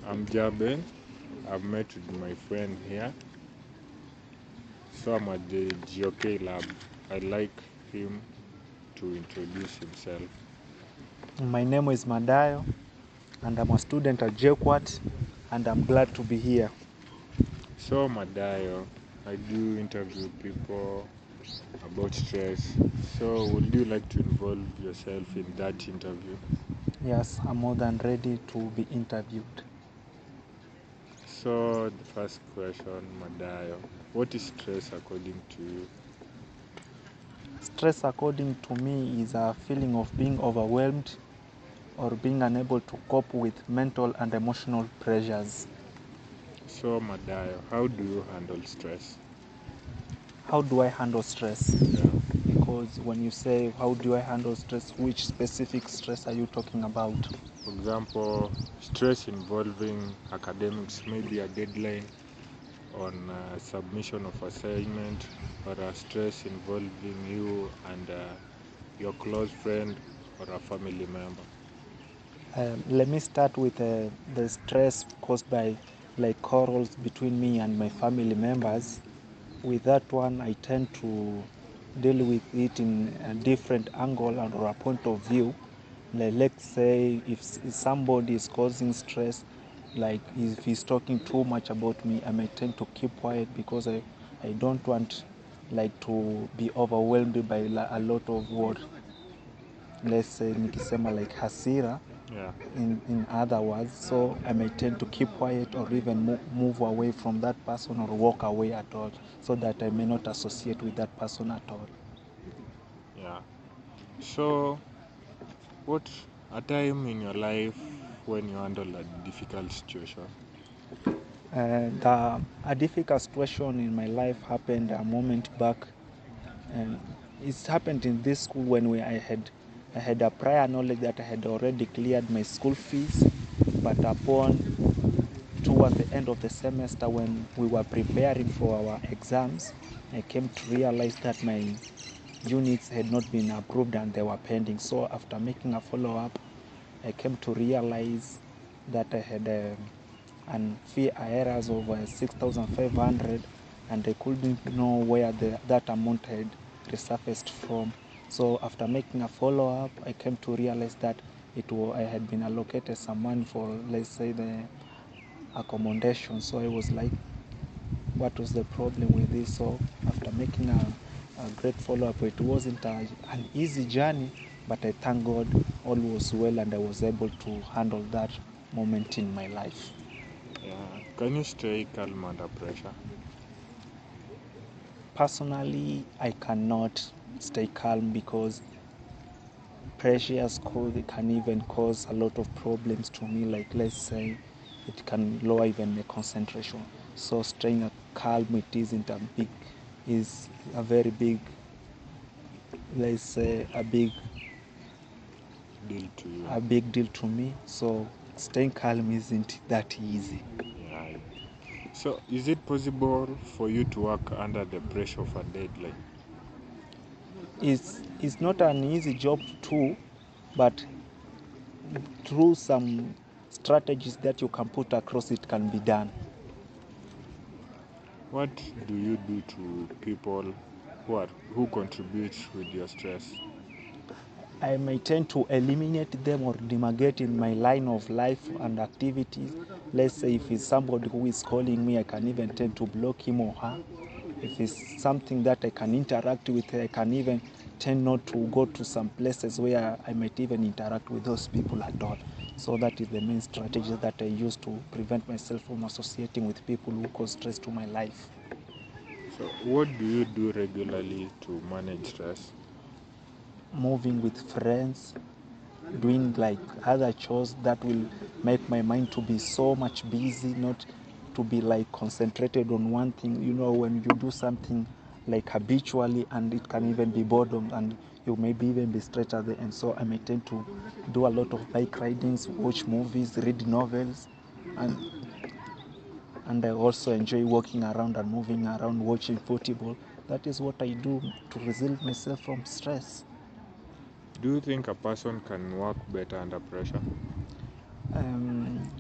I'm Jaben. I've met with my friend here. So I'm at the GOK lab. I'd like him to introduce himself. My name is Madayo, and I'm a student at JKUAT, and I'm glad to be here. So Madayo, I do interview people about stress. So would you like to involve yourself in that interview? Yes, I'm more than ready to be interviewed. So the first question, Madayo, what is stress according to you? Stress, according to me, is a feeling of being overwhelmed or being unable to cope with mental and emotional pressures. So Madayo, how do you handle stress? How do I handle stress? Yeah. Because when you say, how do I handle stress, which specific stress are you talking about? For example, stress involving academics, maybe a deadline on submission of assignment, or a stress involving you and your close friend or a family member. Let me start with the stress caused by like quarrels between me and my family members. With that one, I tend to deal with it in a different angle or a point of view. Like, let's say if somebody is causing stress, like if he's talking too much about me, I may tend to keep quiet because I don't want like to be overwhelmed by a lot of what, let's say nikisema like hasira, Yeah. in other words. So I may tend to keep quiet or even move away from that person or walk away at all, so that I may not associate with that person at all. Yeah. So, what a time in your life when you handle a difficult situation? A difficult situation in my life happened a moment back, and it's happened in this school when I had a prior knowledge that I had already cleared my school fees, but upon towards the end of the semester when we were preparing for our exams, I came to realize that my units had not been approved and they were pending. So after making a follow-up, I came to realize that I had an fee arrears of 6,500, and I couldn't know where that amount had resurfaced from. So after making a follow-up, I came to realize that I had been allocated some money for, let's say, the accommodation. So I was like, what was the problem with this? So after making a great follow-up, it wasn't an easy journey, but I thank God all was well and I was able to handle that moment in my life. Yeah. Can you stay calm under pressure? Personally, I cannot stay calm because pressures can even cause a lot of problems to me. Like, let's say it can lower even the concentration. So staying calm, is a very big, let's say Deal to you. a big deal to me. So staying calm isn't that easy. Yeah. So, is it possible for you to work under the pressure of a deadline? It's not an easy job too, but through some strategies that you can put across, it can be done. What do you do to people who contribute with your stress? I may tend to eliminate them or demarcate in my line of life and activities. Let's say if it's somebody who is calling me, I can even tend to block him or her. If it's something that I can interact with, I can even tend not to go to some places where I might even interact with those people at all. So that is the main strategy that I use to prevent myself from associating with people who cause stress to my life. So, what do you do regularly to manage stress? Moving with friends, doing like other chores that will make my mind to be so much busy, not to be like concentrated on one thing. You know, when you do something like habitually, and it can even be boredom, and you maybe even be stressed at the end. So I may tend to do a lot of bike ridings, watch movies, read novels, and I also enjoy walking around and moving around, watching football. That is what I do to relieve myself from stress. Do you think a person can work better under pressure? Um,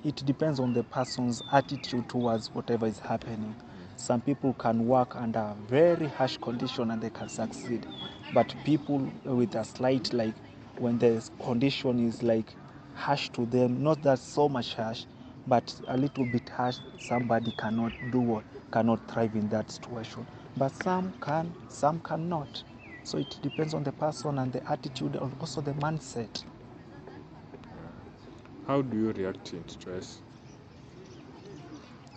it depends on the person's attitude towards whatever is happening. Some people can work under very harsh condition and they can succeed, but people with a slight, like when the condition is like harsh to them, not that so much harsh, but a little bit harsh, somebody cannot do what, cannot thrive in that situation. But some can, some cannot. So it depends on the person and the attitude and also the mindset. How do you react in stress?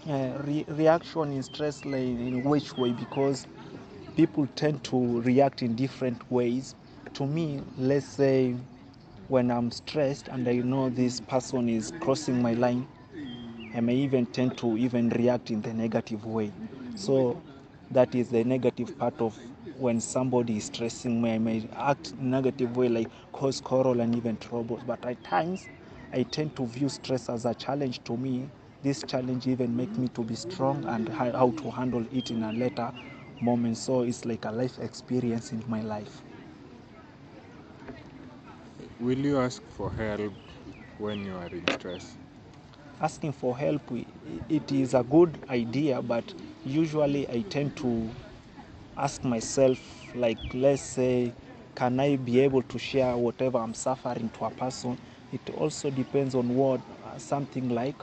Reaction in stress, like in which way? Because people tend to react in different ways. To me, let's say when I'm stressed and I know this person is crossing my line, I may even tend to even react in the negative way. So that is the negative part of when somebody is stressing me. I may act negative way, like cause quarrel and even troubles. But at times, I tend to view stress as a challenge to me. This challenge even make me to be strong and how to handle it in a later moment. So it's like a life experience in my life. Will you ask for help when you are in stress? Asking for help, it is a good idea, but usually I tend to ask myself, like, let's say, can I be able to share whatever I'm suffering to a person? It also depends on what something like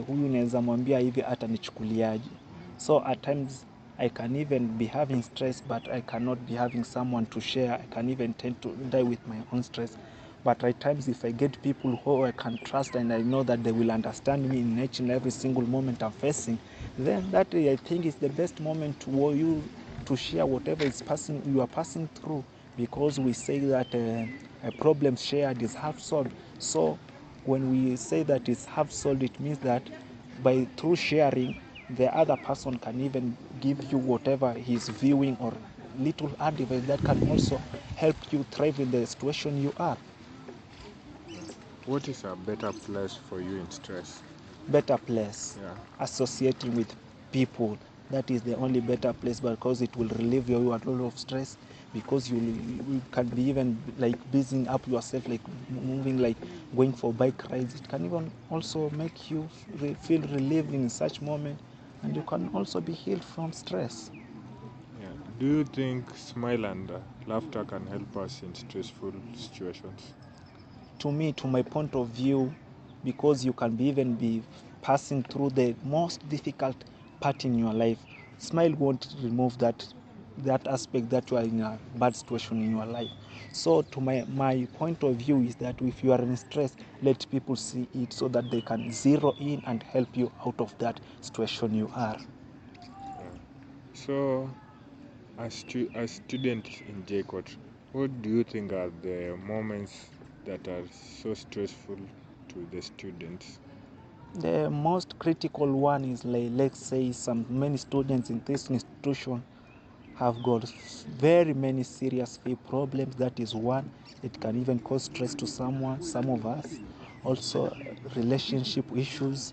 huyu naweza mwambia hivi atanichukuliaje. So at times I can even be having stress, but I cannot be having someone to share. I can even tend to die with my own stress. But at times, if I get people who I can trust and I know that they will understand me in each and every single moment I'm facing, then that I think is the best moment for you to share whatever is you are passing through, because we say that a problem shared is half solved. So when we say that it's half solved, it means that through sharing, the other person can even give you whatever he's viewing or little advice that can also help you thrive in the situation you are. What is a better place for you in stress? Better place, Yeah. associating with people, that is the only better place, because it will relieve you a lot of stress, because you can be even like busying up yourself, like moving, like going for bike rides. It can even also make you feel relieved in such moment, and you can also be healed from stress. Yeah. Do you think smile and laughter can help us in stressful situations? To me, to my point of view, because you can even be passing through the most difficult part in your life, smile won't remove that aspect that you are in a bad situation in your life. So to my point of view is that if you are in stress, let people see it so that they can zero in and help you out of that situation you are. So, as students in JCOT, what do you think are the moments that are so stressful to the students? The most critical one is, like, let's say many students in this institution have got very many serious problems. That is one. It can even cause stress to some of us. Also, relationship issues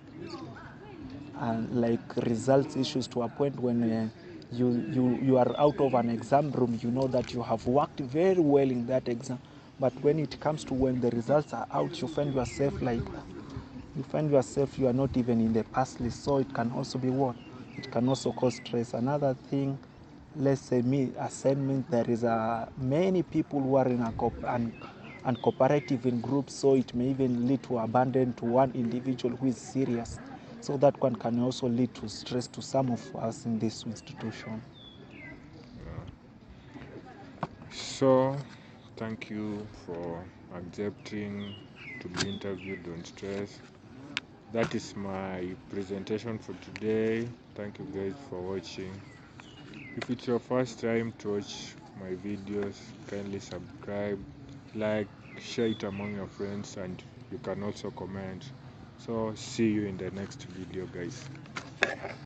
and like results issues, to a point when you are out of an exam room, you know that you have worked very well in that exam, but when it comes to when the results are out, you find yourself you are not even in the pass list. So it can also be what? It can also cause stress. Another thing, let's say assignment, there is many people who are in and cooperative in groups, so it may even lead to abandon to one individual who is serious. So that one can also lead to stress to some of us in this institution. So, thank you for accepting to be interviewed on stress. That is my presentation for today. Thank you guys for watching. If it's your first time to watch my videos, kindly subscribe, like, share it among your friends, and you can also comment. So see you in the next video, guys.